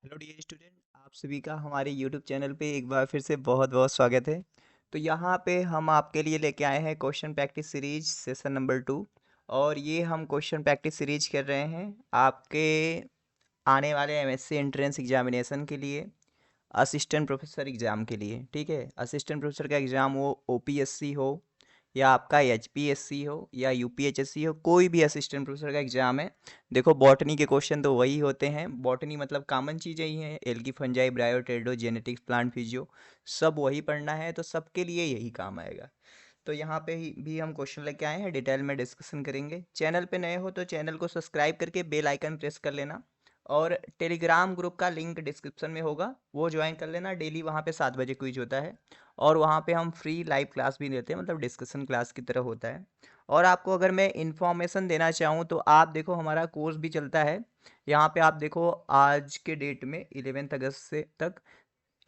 Hello dear student, आप सभी का हमारे यूट्यूब चैनल पे एक बार फिर से बहुत बहुत स्वागत है। तो यहाँ पे हम आपके लिए लेके आए हैं question practice series session number 2। और ये हम क्वेश्चन प्रैक्टिस सीरीज कर रहे हैं आपके आने वाले एमएससी एंट्रेंस एग्जामिनेशन के लिए, असिस्टेंट प्रोफेसर एग्ज़ाम के लिए। ठीक है, असिस्टेंट प्रोफेसर का एग्ज़ाम वो ओपीएससी हो या आपका एचपीएससी हो या यूपीएचएससी हो, कोई भी असिस्टेंट प्रोफेसर का एग्ज़ाम है। देखो बॉटनी के क्वेश्चन तो वही होते हैं, बॉटनी मतलब कॉमन चीज़ें ही हैं, algae fungi bryophyta genetics plant physio, सब वही पढ़ना है, तो सबके लिए यही काम आएगा। तो यहाँ पे ही भी हम क्वेश्चन लेके आए हैं, डिटेल में डिस्कशन करेंगे। चैनल पे नए हो तो चैनल को सब्सक्राइब करके बेल आइकन प्रेस कर लेना, और टेलीग्राम ग्रुप का लिंक डिस्क्रिप्शन में होगा, वो ज्वाइन कर लेना। डेली वहाँ पे 7 बजे क्विज होता है, और वहाँ पे हम फ्री लाइव क्लास भी लेते हैं, मतलब डिस्कशन क्लास की तरह होता है। और आपको अगर मैं इन्फॉर्मेशन देना चाहूँ तो आप देखो हमारा कोर्स भी चलता है। यहाँ पे आप देखो आज के डेट में 11 अगस्त से तक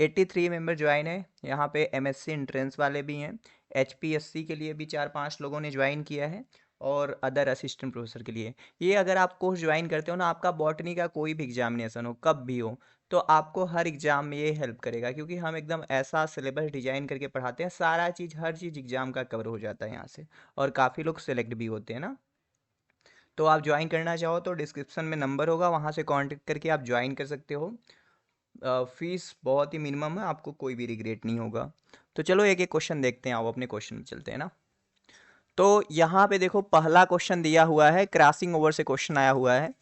83 मेंबर ज्वाइन है। यहाँ पे एमएससी एंट्रेंस वाले भी हैं, एचपीएससी के लिए भी 4-5 लोगों ने ज्वाइन किया है, और अदर असिस्टेंट प्रोफेसर के लिए। ये अगर आप कोर्स ज्वाइन करते हो ना, आपका बॉटनी का कोई भी एग्जामिनेशन हो कब भी हो, तो आपको हर एग्जाम में ये हेल्प करेगा, क्योंकि हम एकदम ऐसा सिलेबस डिजाइन करके पढ़ाते हैं, सारा चीज़ हर चीज़ एग्जाम का कवर हो जाता है यहाँ से, और काफ़ी लोग सेलेक्ट भी होते हैं ना। तो आप ज्वाइन करना चाहो तो डिस्क्रिप्शन में नंबर होगा, वहाँ से कांटेक्ट करके आप ज्वाइन कर सकते हो। फीस बहुत ही मिनिमम है, आपको कोई भी रिग्रेट नहीं होगा। तो चलो एक एक क्वेश्चन देखते हैं, आओ अपने क्वेश्चन में चलते हैं ना। तो यहाँ पे देखो पहला क्वेश्चन दिया हुआ है, क्रॉसिंग ओवर से क्वेश्चन आया हुआ है।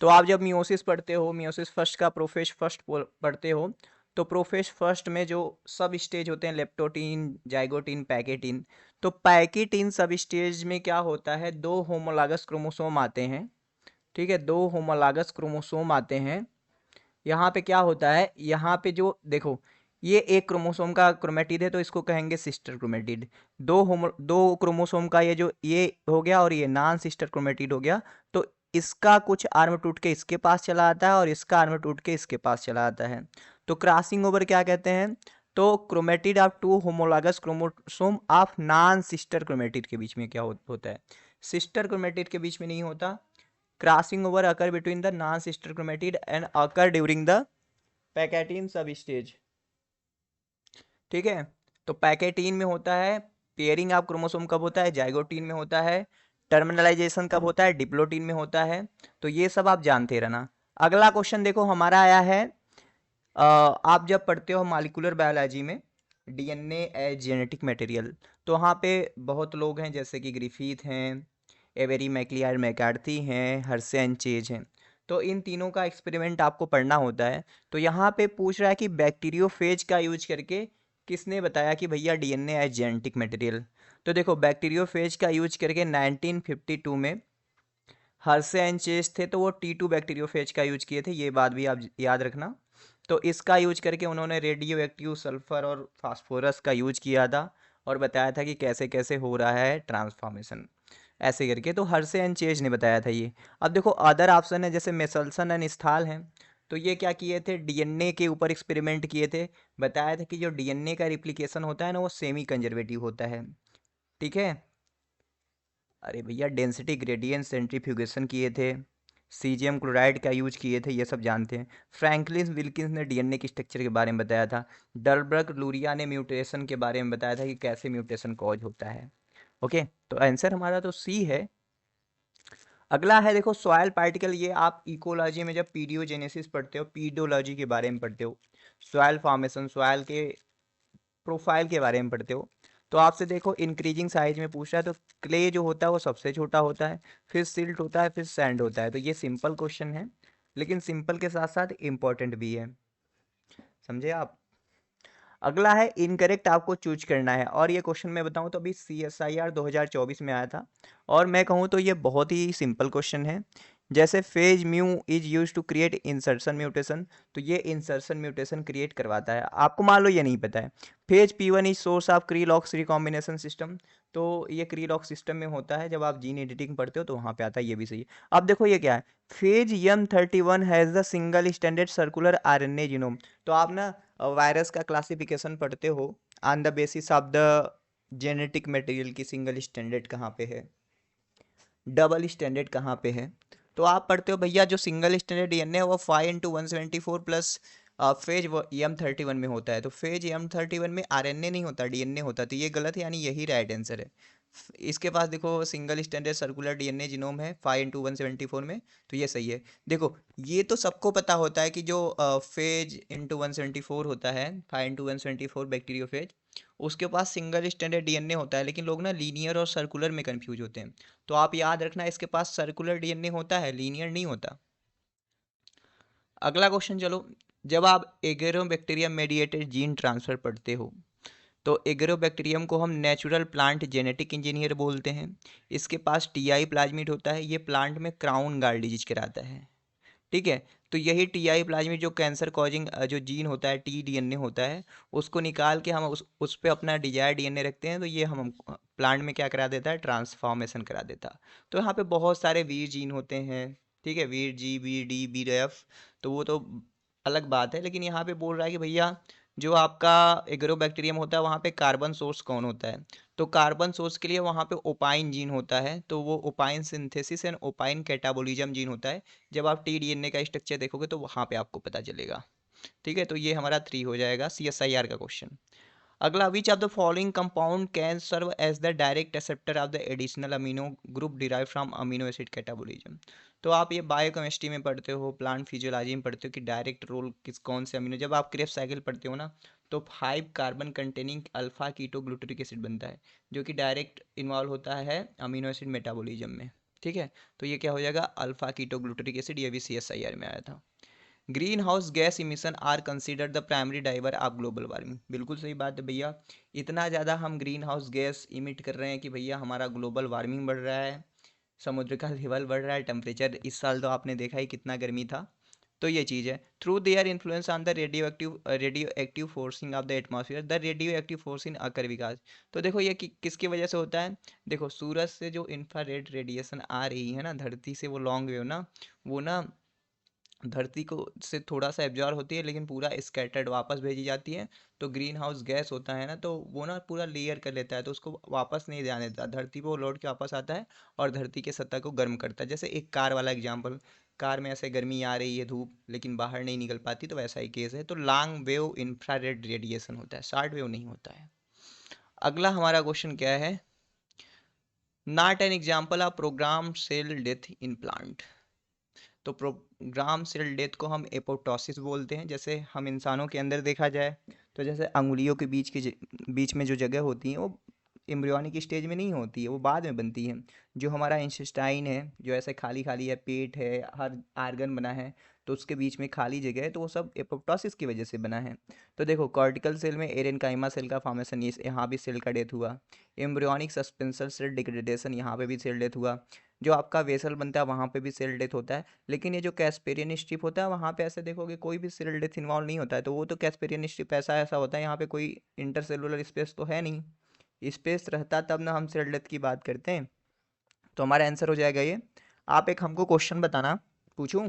तो आप जब मियोसिस पढ़ते हो, मियोसिस फर्स्ट का प्रोफेज फर्स्ट पढ़ते हो, तो प्रोफेज फर्स्ट में जो सब स्टेज होते हैं, लेप्टोटीन, जाइगोटीन, पैकेटीन। तो पैकेटीन सब स्टेज में क्या होता है, दो होमोलागस क्रोमोसोम आते हैं। ठीक है, दो होमोलागस क्रोमोसोम आते हैं। यहाँ पे क्या होता है, यहाँ पे जो देखो, ये एक क्रोमोसोम का क्रोमेटिड है, तो इसको कहेंगे सिस्टर क्रोमेटिड। दो क्रोमोसोम का ये हो गया, और ये नॉन सिस्टर क्रोमेटिड हो गया। तो इसका कुछ आर्म टूट के इसके पास चला आता है, और इसका आर्म टूट के इसके पास चला आता है। तो क्रॉसिंग ओवर क्या कहते हैं, तो chromatid of two homologous chromosome of non sister chromatid के बीच में क्या होता है, सिस्टर क्रोमेटिड के बीच में नहीं होता। Crossing over occur between the non sister chromatid and occur during the pachytene सब स्टेज। ठीक है, तो पैकेटीन में होता है, पेयरिंग ऑफ क्रोमोसोम कब होता है, जाइगोटीन में होता है, टर्मिनलाइजेशन कब होता है, डिप्लोटीन में होता है। तो ये सब आप जानते रहना। अगला क्वेश्चन देखो हमारा आया है, आप जब पढ़ते हो मॉलिक्यूलर बायोलॉजी में डीएनए एज जेनेटिक मटेरियल, तो वहाँ पे बहुत लोग हैं, जैसे कि ग्रिफिथ हैं, एवेरी मैक्लियार मैकार्थी हैं, हर्से एंड चेज हैं। तो इन तीनों का एक्सपेरिमेंट आपको पढ़ना होता है। तो यहाँ पे पूछ रहा है कि बैक्टीरियोफेज का यूज करके किसने बताया कि भैया डीएनए एज जेनेटिक मटेरियल। तो देखो बैक्टीरियोफेज का यूज करके 1952 में हर्से एंड चेज थे, तो वो T2 बैक्टीरियोफेज का यूज किए थे, ये बात भी आप याद रखना। तो इसका यूज करके उन्होंने रेडियो एक्टिव सल्फर और फास्फोरस का यूज किया था, और बताया था कि कैसे कैसे हो रहा है ट्रांसफॉर्मेशन, ऐसे करके। तो हर्से एंड चेज ने बताया था ये। अब देखो अदर ऑप्शन है, जैसे मेसल्सन एंड स्थाल हैं। तो ये क्या किए थे, डीएनए के ऊपर एक्सपेरिमेंट किए थे। बताया था कि जो डीएनए का रिप्लिकेशन होता है ना, वो सेमी कंजर्वेटिव होता है। ठीक है, अरे भैया डेंसिटी ग्रेडियंट सेंट्रीफ्यूगेशन किए थे, सीजियम क्लोराइड का यूज किए थे, ये सब जानते हैं। फ्रैंकलिन विल्किंस ने डीएनए के स्ट्रक्चर के बारे में बताया था। डलबर्ग लूरिया ने म्यूटेशन के बारे में बताया था कि कैसे म्यूटेशन कॉज होता है। ओके, तो आंसर हमारा तो सी है। अगला है देखो सॉयल पार्टिकल, ये आप इकोलॉजी में जब पीडियोजेनेसिस पढ़ते हो, पीडोलॉजी के बारे में पढ़ते हो, सॉयल फॉर्मेशन, सॉयल के प्रोफाइल के बारे में पढ़ते हो, तो आपसे देखो इंक्रीजिंग साइज में पूछ रहा है, तो क्ले जो होता है वो सबसे छोटा होता है, फिर सिल्ट होता है, फिर सैंड होता है। तो ये सिंपल क्वेश्चन है, लेकिन सिंपल के साथ साथ इम्पोर्टेंट भी है, समझे आप। अगला है इनकरेक्ट, आपको चूज करना है। और ये क्वेश्चन मैं बताऊं तो अभी CSIR 2024 में आया था, और मैं कहूँ तो ये बहुत ही सिंपल क्वेश्चन है। जैसे phage mu is use to create insertion mutation, तो ये इंसर्शन म्यूटेशन क्रिएट करवाता है, आपको मान लो ये नहीं पता है। Phage P1 is source of cre lox recombination system, तो ये क्रीलॉक्स सिस्टम में होता है, जब आप जीन एडिटिंग पढ़ते हो तो वहाँ पे आता है, ये भी सही है। अब देखो ये क्या है, phase M31 has the single standard circular RNA genome. तो आप ना वायरस का क्लासिफिकेशन पढ़ते हो, on the basis of the genetic material की सिंगल स्टैंडर्ड कहाँ पे है, डबल स्टैंडर्ड कहाँ पे है। तो आप पढ़ते हो भैया जो सिंगल स्टैंडर्ड डीएनए है वो 5 × 174 प्लस फेज M31 में होता है। तो फेज M31 में आरएनए नहीं होता, डीएनए होता। तो ये गलत है, यानी यही राइट आंसर है। इसके पास देखो single standard circular DNA genome है 5 × 174 में, तो ये सही है। देखो ये तो सबको पता होता है कि जो फेज इंटू 174 होता है, 5 × 174 बैक्टीरियोफेज, उसके पास सिंगल स्टैंडर्ड डीएनए होता है। लेकिन लोग ना लीनियर और सर्कुलर में कंफ्यूज होते हैं। तो आप याद रखना इसके पास सर्कुलर डीएनए होता है, लीनियर नहीं होता। अगला क्वेश्चन चलो, जब आप एगेरोबैक्टीरियम मेडिएटेड जीन ट्रांसफर पढ़ते हो तो एगेरोबैक्टीरियम को हम नेचुरल प्लांट जेनेटिक इंजीनियर बोलते हैं। इसके पास टीआई प्लाज्मिड होता है, ये प्लांट में क्राउन गाल डिजीज कराता है। ठीक है, तो यही टीआई प्लाज्मिड जो कैंसर कॉजिंग जो जीन होता है, टी डीएनए होता है, उसको निकाल के हम उस पे अपना डिजायर डीएनए रखते हैं। तो ये हम प्लांट में क्या करा देता है, ट्रांसफॉर्मेशन करा देता। तो यहाँ पे बहुत सारे वीर जीन होते हैं, ठीक है, वीर जी, वीर डी, वीर एफ, तो वो तो अलग बात है। लेकिन यहाँ पे बोल रहा है कि भैया जो आपका एग्रोबैक्टीरियम होता है वहाँ पे कार्बन सोर्स कौन होता है। तो कार्बन सोर्स के लिए वहाँ पे ओपाइन जीन होता है। तो वो opine synthesis and opine catabolism gene होता है। जब आप टी डीएनए का स्ट्रक्चर देखोगे तो वहाँ पे आपको पता चलेगा। ठीक है, तो ये हमारा 3 हो जाएगा CSIR का क्वेश्चन। अगला, which of the following compound can serve as the direct acceptor of the additional amino group derive from amino acid catabolism. तो आप ये बायोकेमिस्ट्री में पढ़ते हो, प्लांट फिजियोलॉजी में पढ़ते हो कि डायरेक्ट रोल किस कौन से अमीनो, जब आप क्रेब्स साइकिल पढ़ते हो ना, तो 5 carbon containing alpha keto glutaric acid बनता है, जो कि डायरेक्ट इन्वॉल्व होता है अमीनो एसिड मेटाबॉलिज्म में। ठीक है, तो ये क्या हो जाएगा, अल्फा कीटो ग्लूटरिक एसिड, ये भी CSIR में आया था। Green house gas emission are considered the primary driver of global warming. बिल्कुल सही बात है भैया, इतना ज़्यादा हम ग्रीन हाउस गैस इमिट कर रहे हैं कि भैया हमारा ग्लोबल वार्मिंग बढ़ रहा है, समुद्र का लेवल बढ़ रहा है, टेम्परेचर इस साल तो आपने देखा ही कितना गर्मी था। तो ये चीज़ है, through their influence on the radio active forcing of the atmosphere the radio active force in occur विकास। तो देखो ये किसकी वजह से होता है, देखो सूरज से जो इंफ्रारेड रेडिएशन आ रही है ना धरती से, वो लॉन्ग वेव ना, वो ना धरती को से थोड़ा सा एब्जॉर्ब होती है लेकिन पूरा स्कैटर्ड वापस भेजी जाती है। तो ग्रीन हाउस गैस होता है ना, तो वो ना पूरा लेयर कर लेता है, तो उसको वापस नहीं जाने देता, धरती पे वो लौट के वापस आता है और धरती के सतह को गर्म करता है। जैसे एक कार वाला एग्जांपल, कार में ऐसे गर्मी आ रही है, धूप, लेकिन बाहर नहीं निकल पाती, तो वैसा ही केस है। तो लॉन्ग वेव इंफ्रारेड रेडिएशन होता है, शॉर्ट वेव नहीं होता है। अगला हमारा क्वेश्चन क्या है, not an example of program cell death in plant. तो प्रोग्राम सेल डेथ को हम एपोप्टोसिस बोलते हैं। जैसे हम इंसानों के अंदर देखा जाए तो जैसे अंगुलियों के बीच में जो जगह होती है वो एम्ब्रियोनिक स्टेज में नहीं होती है, वो बाद में बनती है। जो हमारा इंटेस्टाइन है, जो ऐसे खाली खाली है, पेट है, हर आर्गन बना है, तो उसके बीच में खाली जगह है, तो वो सब एपोप्टोसिस की वजह से बना है। तो देखो कॉर्टिकल सेल में एरेनकाइमा सेल का फॉर्मेशन, यहाँ भी सेल का डेथ हुआ। एम्ब्रियोनिक सस्पेंशन सेल डिग्रेडेशन, यहाँ पे भी सेल डेथ हुआ। जो आपका वेसल बनता है वहाँ पे भी सेल डेथ होता है। लेकिन ये जो कैस्पेरियन स्ट्रिप होता है वहाँ पे ऐसे देखोगे कोई भी सेल डेथ इन्वॉल्व नहीं होता है। तो वो तो कैस्पेरियन स्ट्रिप ऐसा ऐसा होता है, यहाँ पे कोई इंटरसेलुलर स्पेस तो है नहीं, स्पेस रहता तब ना हम सेल डेथ की बात करते हैं। तो हमारा आंसर हो जाएगा ये। आप एक हमको क्वेश्चन बताना, पूछूं?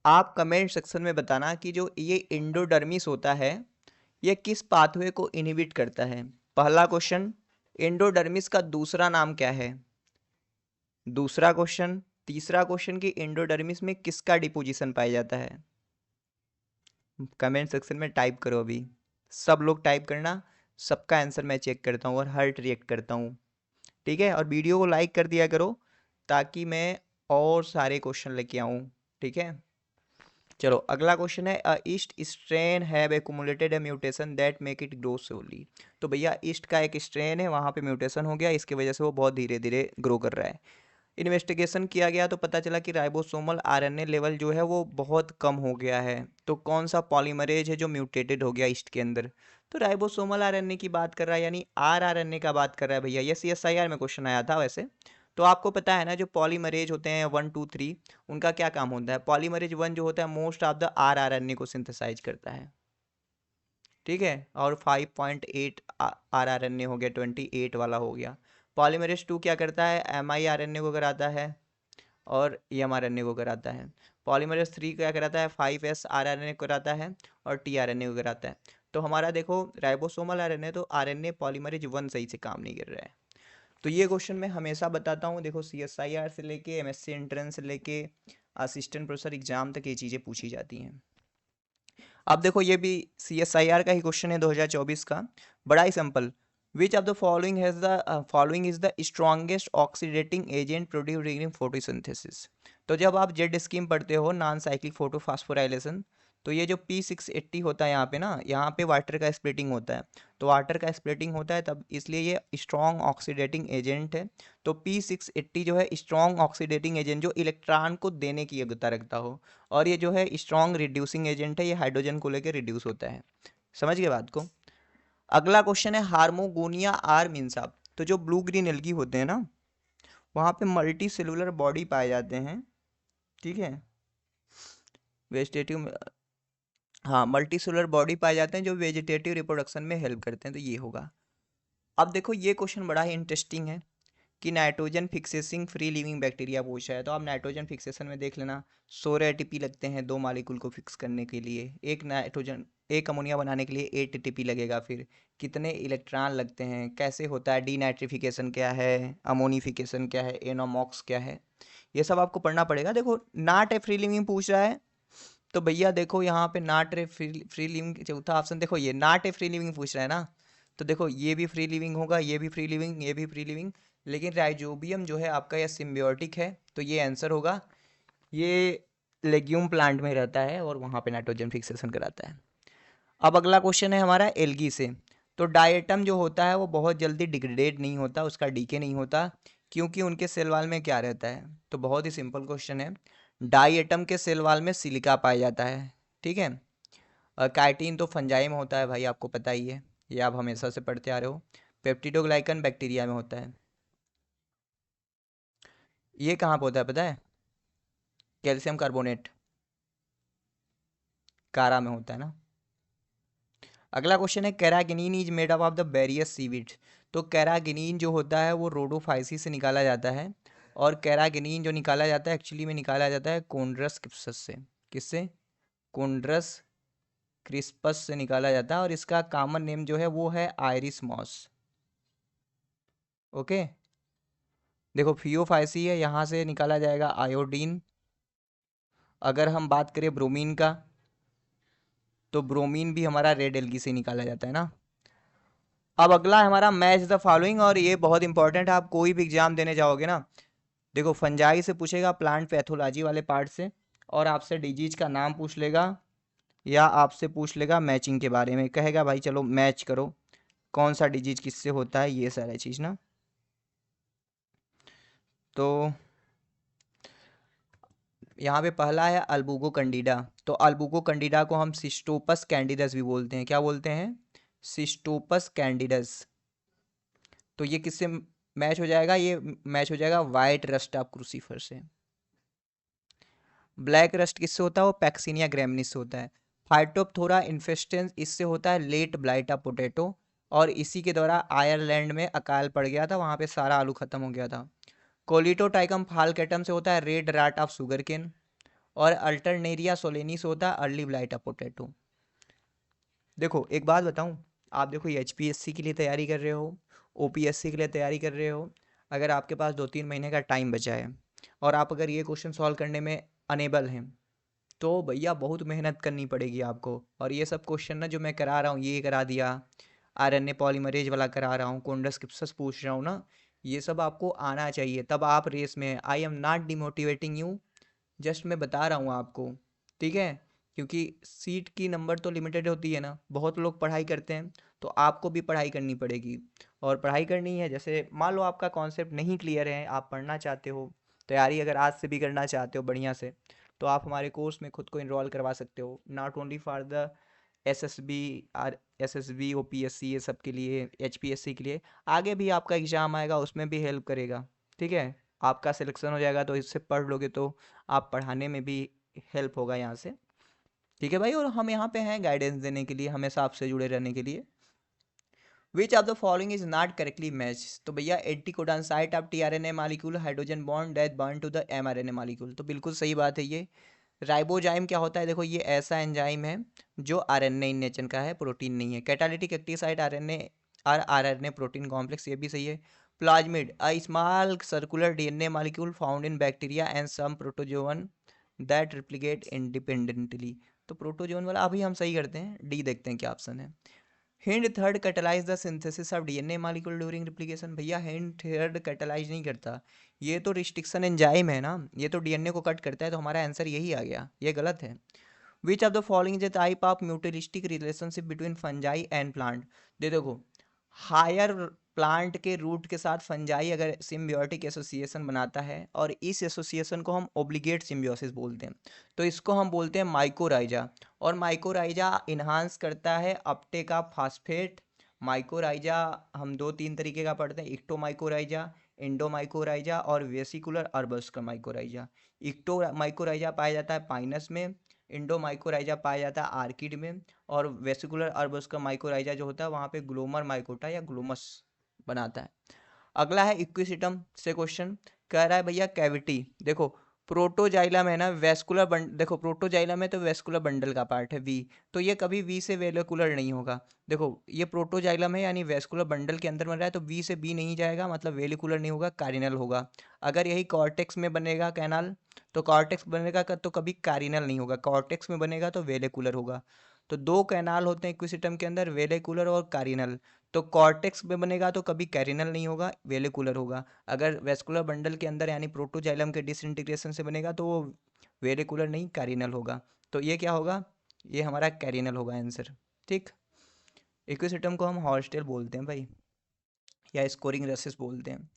आप कमेंट सेक्शन में बताना कि जो ये एंडोडर्मिस होता है ये किस पाथवे को इनहिबिट करता है। पहला क्वेश्चन, एंडोडर्मिस का दूसरा नाम क्या है? दूसरा क्वेश्चन, तीसरा क्वेश्चन कि एंडोडर्मिस में किसका डिपोजिशन पाया जाता है। कमेंट सेक्शन में टाइप करो, अभी सब लोग टाइप करना, सबका आंसर मैं चेक करता हूँ और हार्ट रिएक्ट करता हूँ। ठीक है, और वीडियो को लाइक कर दिया करो ताकि मैं और सारे क्वेश्चन लेके आऊँ। ठीक है, चलो अगला क्वेश्चन है, east strain have accumulated A mutation that make it grow slowly. तो भैया ईस्ट का एक स्ट्रेन है, वहाँ पे म्यूटेशन हो गया, इसकी वजह से वो बहुत धीरे धीरे ग्रो कर रहा है। इन्वेस्टिगेशन किया गया तो पता चला कि राइबोसोमल आरएनए लेवल जो है वो बहुत कम हो गया है। तो कौन सा पॉलीमरेज है जो म्यूटेटेड हो गया ईस्ट के अंदर? तो राइबोसोमल आरएनए की बात कर रहा है, यानी आरआरएनए का बात कर रहा है भैया। ये CSIR में क्वेश्चन आया था वैसे। तो आपको पता है ना जो पॉलीमरेज होते हैं 1 2 3, उनका क्या काम होता है? पॉलीमरेज 1 जो होता है मोस्ट ऑफ द आरआरएनए को सिंथेसाइज करता है। ठीक है, और 5.8 आरआरएनए हो गया, 28 वाला हो गया। पॉलीमरेज 2 क्या करता है? mRNA को कराता है और mRNA को कराता है। पॉलीमरेज 3 क्या कराता है? 5S आरआरएनए को कराता है और tRNA को कराता है। तो हमारा देखो राइबोसोमल आरएनए तो आरएनए पॉलीमरेज 1 सही से काम नहीं कर रहा है। तो ये क्वेश्चन मैं हमेशा बताता हूँ, देखो CSIR से लेके MSc एंट्रेंस से लेके असिस्टेंट प्रोफेसर एग्जाम तक ये चीज़ें पूछी जाती हैं। अब देखो ये भी CSIR का ही क्वेश्चन है 2024 का, बड़ा ही सिंपल। Which of the following is the strongest oxidating agent produce during photosynthesis. तो जब आप जेड स्कीम पढ़ते हो, नॉन साइक्लिक फोटोफॉस्फोराइलेशन, तो ये जो P680 होता है यहाँ पे ना, यहाँ पे वाटर का स्प्लिटिंग होता है। तो वाटर का स्प्लिटिंग होता है तब, इसलिए ये स्ट्रॉन्ग ऑक्सीडेटिंग एजेंट है। तो P680 जो है स्ट्रॉन्ग ऑक्सीडेटिंग एजेंट, जो इलेक्ट्रॉन को देने की योग्यता रखता हो। और ये जो है स्ट्रॉन्ग रिड्यूसिंग एजेंट है, ये हाइड्रोजन को लेकर रिड्यूस होता है। समझ गए बात को। अगला क्वेश्चन है हार्मोगोनिया आर मीन्स। तो जो ब्लू ग्रीन एल्गी होते हैं ना, वहाँ पे मल्टी सेलुलर बॉडी पाए जाते हैं, ठीक है। वेजिटेटिव, हाँ, मल्टी सेलुलर बॉडी पाए जाते हैं जो वेजिटेटिव रिप्रोडक्शन में हेल्प करते हैं, तो ये होगा। अब देखो ये क्वेश्चन बड़ा ही इंटरेस्टिंग है कि नाइट्रोजन फिक्सेसिंग फ्री लिविंग बैक्टीरिया पूछा है। तो आप नाइट्रोजन फिक्सेशन में देख लेना, 16 ATP लगते हैं 2 मॉलिक्यूल को फिक्स करने के लिए। एक अमोनिया बनाने के लिए 8 ATP लगेगा। फिर कितने इलेक्ट्रॉन लगते हैं, कैसे होता है, डीनाइट्रिफिकेशन क्या है, अमोनिफिकेशन क्या है, एनोमॉक्स क्या है, ये सब आपको पढ़ना पड़ेगा। देखो नॉट ए फ्री लिविंग पूछ रहा है, तो भैया देखो यहाँ पे नॉट ए फ्री लिविंग, चौथा ऑप्शन देखो, ये नॉट ए फ्री लिविंग पूछ रहा है ना, तो देखो ये भी फ्री लिविंग होगा, ये भी फ्री लिविंग, ये भी फ्री लिविंग। लेकिन राइजोबियम जो है आपका यह सिम्बियोटिक है, तो ये आंसर होगा। ये लेग्यूम प्लांट में रहता है और वहाँ पे नाइट्रोजन फिक्सेशन कराता है। अब अगला क्वेश्चन है हमारा एल्गी से। तो डायटम जो होता है वो बहुत जल्दी डिग्रेडेड नहीं होता, उसका डीके नहीं होता, क्योंकि उनके सेल वाल में क्या रहता है। तो बहुत ही सिंपल क्वेश्चन है, डायटम के सेल वाल में सिलिका पाया जाता है, ठीक है। और काइटिन तो फंजाई में होता है भाई, आपको पता ही है, ये आप हमेशा से पढ़ते आ रहे हो। पेप्टिडोग्लाइकन बैक्टीरिया में होता है। ये कहाँ पे होता है पता है, कैल्शियम कार्बोनेट, कारा में होता है ना। अगला क्वेश्चन है carrageenan is made up of the various seaweed. तो कैरागिनीन जो होता है वो रोडोफाइसी से निकाला जाता है, और कैरागिनीन जो निकाला जाता है एक्चुअली में निकाला जाता है कोन्ड्रस क्रिस्पस से। किससे? कोन्ड्रस क्रिस्पस से निकाला जाता है, और इसका कॉमन नेम जो है वो है आयरिस मॉस। ओके, देखो फियोफाइसी है, यहाँ से निकाला जाएगा आयोडीन। अगर हम बात करें ब्रोमीन का, तो ब्रोमीन भी हमारा रेड एल्गी से निकाला जाता है ना। अब अगला है हमारा मैच द फॉलोइंग, और ये बहुत इंपॉर्टेंट है, आप कोई भी एग्जाम देने जाओगे ना, देखो फंजाई से पूछेगा, प्लांट पैथोलॉजी वाले पार्ट से, और आपसे डिजीज का नाम पूछ लेगा, या आपसे पूछ लेगा मैचिंग के बारे में, कहेगा भाई चलो मैच करो कौन सा डिजीज किससे होता है, ये सारा चीज़ ना। तो यहाँ पे पहला है अल्बुगो कैंडिडा। तो अल्बुगो कैंडिडा को हम सिस्टोपस कैंडिडस भी बोलते हैं। क्या बोलते हैं? सिस्टोपस कैंडिडस। तो ये किससे मैच हो जाएगा? ये मैच हो जाएगा वाइट रस्ट ऑफ क्रूसीफर से। ब्लैक रस्ट किससे होता है? वो पैक्सिनिया ग्रैमिनिस से होता है। फाइटोप्थोरा इन्फेस्टेंस इससे होता है लेट ब्लाइट ऑफ पोटैटो, और इसी के द्वारा आयरलैंड में अकाल पड़ गया था, वहाँ पे सारा आलू खत्म हो गया था। कोलिटोटाइकम फाल्केटम से होता है red rot of sugar cane, और अल्टरनेरिया सोलेनी से होता है अर्ली ब्लाइट ऑफ पोटैटो। देखो एक बात बताऊं, आप देखो ये HPSC के लिए तैयारी कर रहे हो, OPSC के लिए तैयारी कर रहे हो, अगर आपके पास 2-3 महीने का टाइम बचा है, और आप अगर ये क्वेश्चन सॉल्व करने में अनेबल हैं, तो भैया बहुत मेहनत करनी पड़ेगी आपको। और ये सब क्वेश्चन ना जो मैं करा रहा हूँ, ये करा दिया, RNA पॉलीमरेज वाला करा रहा हूँ, कोंडस क्रिप्सस पूछ रहा हूँ ना, ये सब आपको आना चाहिए, तब आप रेस में। I am not demotivating you, just मैं बता रहा हूँ आपको, ठीक है। क्योंकि सीट की नंबर तो लिमिटेड होती है ना, बहुत लोग पढ़ाई करते हैं, तो आपको भी पढ़ाई करनी पड़ेगी। और पढ़ाई करनी है, जैसे मान लो आपका कॉन्सेप्ट नहीं क्लियर है, आप पढ़ना चाहते हो, तैयारी अगर आज से भी करना चाहते हो बढ़िया से, तो आप हमारे कोर्स में खुद को इनरोल करवा सकते हो। Not only for the SSB OPSC ये सब के लिए, HPSC के लिए, आगे भी आपका एग्ज़ाम आएगा उसमें भी हेल्प करेगा, ठीक है। आपका सिलेक्शन हो जाएगा तो इससे पढ़ लोगे तो आप पढ़ाने में भी हेल्प होगा यहाँ से, ठीक है भाई। और हम यहाँ पे हैं गाइडेंस देने के लिए, हमेशा आपसे जुड़े रहने के लिए। Which of the following is not correctly match. तो भैया anticodon site of tRNA molecule hydrogen bond that bond to the mRNA molecule. तो बिल्कुल सही बात है ये। राइबोजाइम क्या होता है? देखो ये ऐसा एंजाइम है जो RNA इन नेचर का है, प्रोटीन नहीं है। कैटालिटिक एक्टिव साइट RNA और RNA प्रोटीन कॉम्प्लेक्स, ये भी सही है। Plasmid a small circular DNA molecule found in bacteria and some protozoan that replicate independently. तो प्रोटोजोन वाला अभी हम सही करते हैं, डी देखते हैं क्या ऑप्शन है। Hind third catalyse the synthesis of DNA molecule during replication. भैया हिंड थर्ड कैटलाइज नहीं करता, ये तो रिस्ट्रिक्शन एंजाइम है ना, ये तो डीएनए को कट करता है, तो हमारा आंसर यही आ गया, ये गलत है। विच of the following is the type of mutualistic relationship between fungi and plant. देखो हायर प्लांट के रूट के साथ फंजाई अगर सिम्बियोटिक एसोसिएशन बनाता है और इस एसोसिएशन को हम ओब्लिगेट सिम्बियोसिस बोलते हैं, तो इसको हम बोलते हैं माइकोराइजा। और माइकोराइजा इन्हांस करता है अपटेक ऑफ फास्फेट। माइकोराइजा हम दो तीन तरीके का पढ़ते हैं, इक्टोमाइकोराइजा, इंडोमाइकोराइजा और वेसिकुलर अर्बस्कर माइकोराइजा। इक्टोमाइकोराइजा पाया जाता है पाइनस में, इंडोमाइकोराइजा पाया जाता है आर्किड में, और वेसिकुलर अर्बस्कर माइकोराइजा जो होता है वहाँ पे ग्लोमर माइकोटा या ग्लोमस बनाता है। अगला है इक्विसिटम से क्वेश्चन, कह रहा है भैया कैविटी। देखो प्रोटोजाइलम है ना वेस्कुलर देखो प्रोटोजाइलम है तो वेस्कुलर बंडल का पार्ट है वी, तो ये कभी वी से वेलिकुलर नहीं होगा। देखो ये प्रोटोजाइलम है यानी वेस्कुलर बंडल के अंदर बन रहा है, तो वी से बी नहीं जाएगा, मतलब वेलिकुलर नहीं होगा, कार्डिनल होगा। अगर यही कॉर्टेक्स में बनेगा कैनाल, तो कॉर्टेक्स बनेगा तो कभी कार्डिनल नहीं होगा, कॉर्टेक्स में बनेगा तो वेलिकुलर होगा। तो दो कैनाल होते हैं इक्विसिटम के अंदर, वेलिकुलर और कार्डिनल। तो कॉर्टेक्स में बनेगा तो कभी कैरिनल नहीं होगा, वेलिकुलर होगा। अगर वेस्कुलर बंडल के अंदर यानी प्रोटोजाइलम के डिसइंटीग्रेशन से बनेगा तो वो वेलिकुलर नहीं कैरिनल होगा। तो ये क्या होगा, ये हमारा कैरिनल होगा आंसर। ठीक, इक्विसिटम को हम हॉस्टेल बोलते हैं भाई, या स्कोरिंग रेसिस बोलते हैं।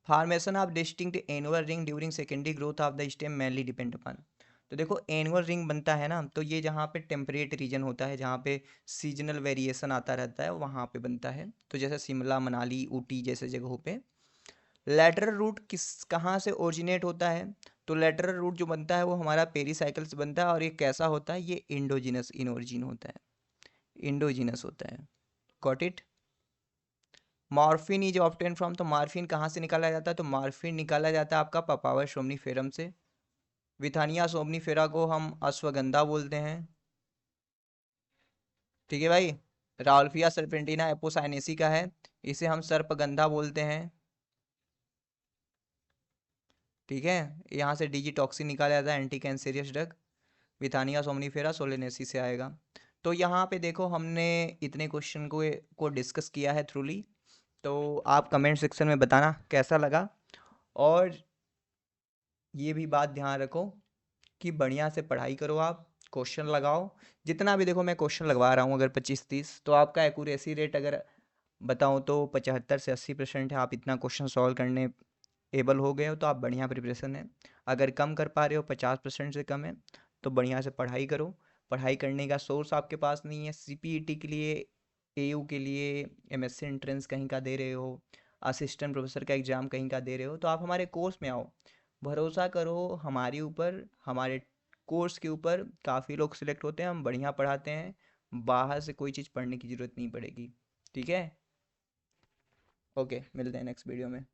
Formation of distinct annual ring during secondary growth of the stem mainly depend upon. तो देखो एनुअल रिंग बनता है ना, तो ये जहाँ पे टेम्परेट रीजन होता है, जहाँ पे सीजनल वेरिएशन आता रहता है, वहाँ पे बनता है। तो जैसे शिमला मनाली ऊटी जैसे जगहों पे। लेटरल रूट किस कहाँ से ओरिजिनेट होता है, तो लेटरल रूट जो बनता है वो हमारा पेरीसाइकिल से बनता है, और ये कैसा होता है, ये इंडोजिनस इन ओरिजिन होता है, इंडोजिनस होता है। Got it. Morphine is obtain from, तो मॉर्फिन कहाँ से निकाला जाता है, तो मॉर्फिन निकाला जाता है आपका पपावर सोमनीफेरम से। विथानिया सोमनीफेरा को हम अश्वगंधा बोलते हैं। ठीक है भाई। राउल्फिया सर्पेंटिना एपोसाइनेसी का है, इसे हम सर्पगंधा बोलते हैं। ठीक है, यहाँ से डिजिटॉक्सिन निकाला जाता है, anti cancerous drug. Withania somnifera solanaceae से आएगा। तो यहाँ पे देखो हमने इतने क्वेश्चन को डिस्कस किया है थ्रूली। तो आप कमेंट सेक्शन में बताना कैसा लगा, और ये भी बात ध्यान रखो कि बढ़िया से पढ़ाई करो, आप क्वेश्चन लगाओ। जितना भी देखो मैं क्वेश्चन लगवा रहा हूँ अगर 25-30, तो आपका एक्यूरेसी रेट अगर बताऊँ तो 75 से 80% है। आप इतना क्वेश्चन सॉल्व करने एबल हो गए हो तो आप बढ़िया प्रिपरेशन है। अगर कम कर पा रहे हो 50% से कम है, तो बढ़िया से पढ़ाई करो। पढ़ाई करने का सोर्स आपके पास नहीं है, सीपीईटी के लिए, एयू के लिए, एमएससी एंट्रेंस कहीं का दे रहे हो, असिस्टेंट प्रोफेसर का एग्ज़ाम कहीं का दे रहे हो, तो आप हमारे कोर्स में आओ। भरोसा करो हमारे ऊपर, हमारे कोर्स के ऊपर काफ़ी लोग सिलेक्ट होते हैं, हम बढ़िया पढ़ाते हैं, बाहर से कोई चीज़ पढ़ने की ज़रूरत नहीं पड़ेगी। ठीक है, ओके, मिलते हैं नेक्स्ट वीडियो में।